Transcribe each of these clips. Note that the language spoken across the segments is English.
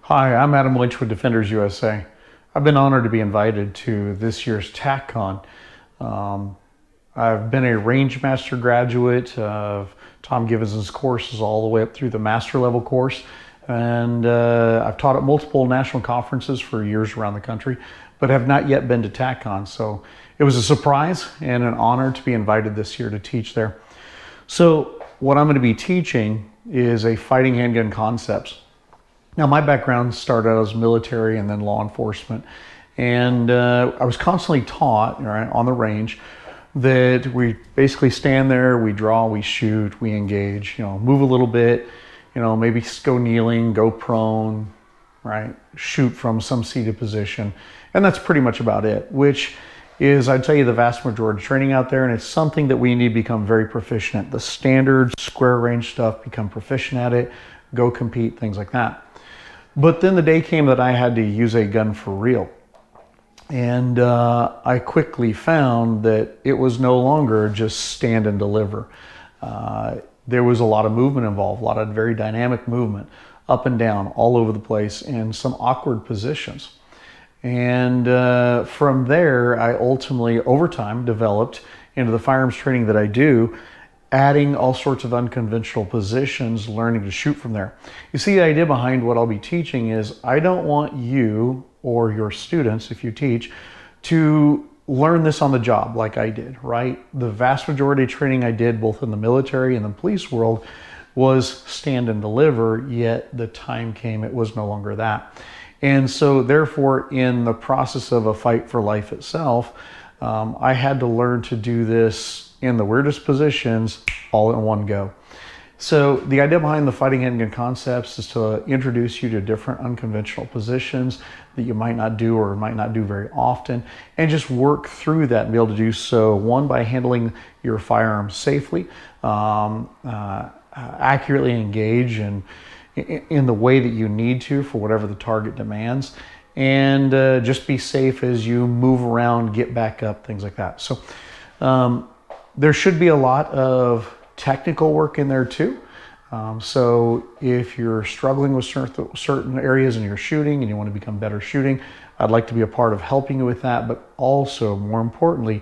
Hi, I'm Adam Winch with Defenders USA. I've been honored to be invited to this year's TACCon. I've been a Range Master graduate of Tom Givens' courses all the way up through the master level course. And I've taught at multiple national conferences for years around the country, but have not yet been to TACCon. So it was a surprise and an honor to be invited this year to teach there. So what I'm going to be teaching is a fighting handgun concepts. Now, my background started out as military and then law enforcement, and I was constantly taught, right, on the range, that we basically stand there, we draw, we shoot, we engage, move a little bit, maybe go kneeling, go prone, right, shoot from some seated position, and that's pretty much about it, which is, I'd tell you, the vast majority of training out there, and it's something that we need to become very proficient at. The standard square range stuff, become proficient at it, go compete, things like that. But then the day came that I had to use a gun for real. And I quickly found that it was no longer just stand and deliver. There was a lot of movement involved, a lot of very dynamic movement, up and down, all over the place, in some awkward positions. And from there, I ultimately, over time, developed into the firearms training that I do, adding all sorts of unconventional positions, learning to shoot from there. You see, the idea behind what I'll be teaching is I don't want you or your students, if you teach, to learn this on the job like I did, right? The vast majority of training I did, both in the military and the police world, was stand and deliver, yet the time came, it was no longer that. And so therefore, in the process of a fight for life itself, I had to learn to do this in the weirdest positions all in one go. So the idea behind the fighting handgun concepts is to introduce you to different unconventional positions that you might not do or might not do very often, and just work through that and be able to do so, one, by handling your firearms safely, accurately engage and in the way that you need to for whatever the target demands, and just be safe as you move around, get back up, things like that. So there should be a lot of technical work in there too. So if you're struggling with certain areas in your shooting and you want to become better shooting, I'd like to be a part of helping you with that, but also, more importantly,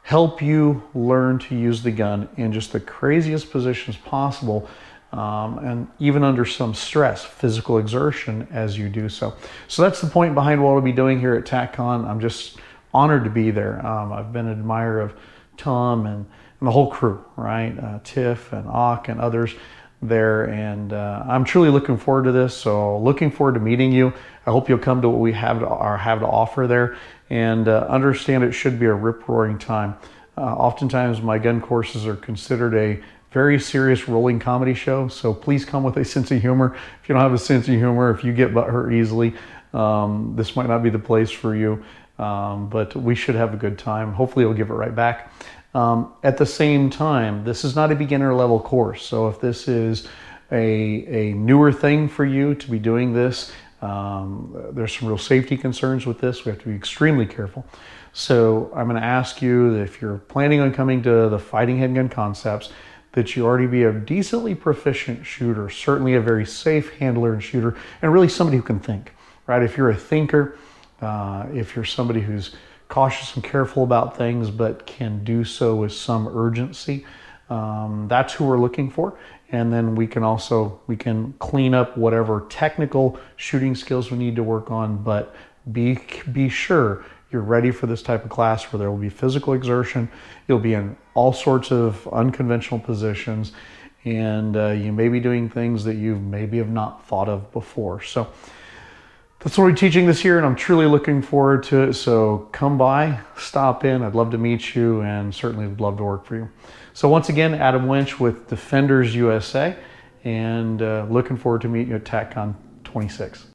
help you learn to use the gun in just the craziest positions possible, and even under some stress, physical exertion as you do so. So that's the point behind what I'll be doing here at TACCon. I'm just honored to be there. I've been an admirer of Tom and the whole crew, right? Tiff and Ock and others there, and I'm truly looking forward to this. So looking forward to meeting you. I hope you'll come to what we have to offer there, and understand it should be a rip-roaring time. Oftentimes my gun courses are considered a very serious rolling comedy show, so please come with a sense of humor. If you don't have a sense of humor, if you get butthurt easily, this might not be the place for you, but we should have a good time. Hopefully you'll give it right back. At the same time, this is not a beginner level course, so if this is a newer thing for you to be doing this, there's some real safety concerns with this. We have to be extremely careful. So I'm going to ask you that if you're planning on coming to the Fighting Handgun Concepts, that you already be a decently proficient shooter, certainly a very safe handler and shooter, and really somebody who can think, right? If you're a thinker, if you're somebody who's cautious and careful about things, but can do so with some urgency, that's who we're looking for. And then we can clean up whatever technical shooting skills we need to work on, but be sure you're ready for this type of class where there will be physical exertion. You'll be in all sorts of unconventional positions, and you may be doing things that you maybe have not thought of before. So that's what we're teaching this year, and I'm truly looking forward to it. So come by, stop in. I'd love to meet you, and certainly would love to work for you. So once again, Adam Winch with Defenders USA, and looking forward to meeting you at TACCon 26.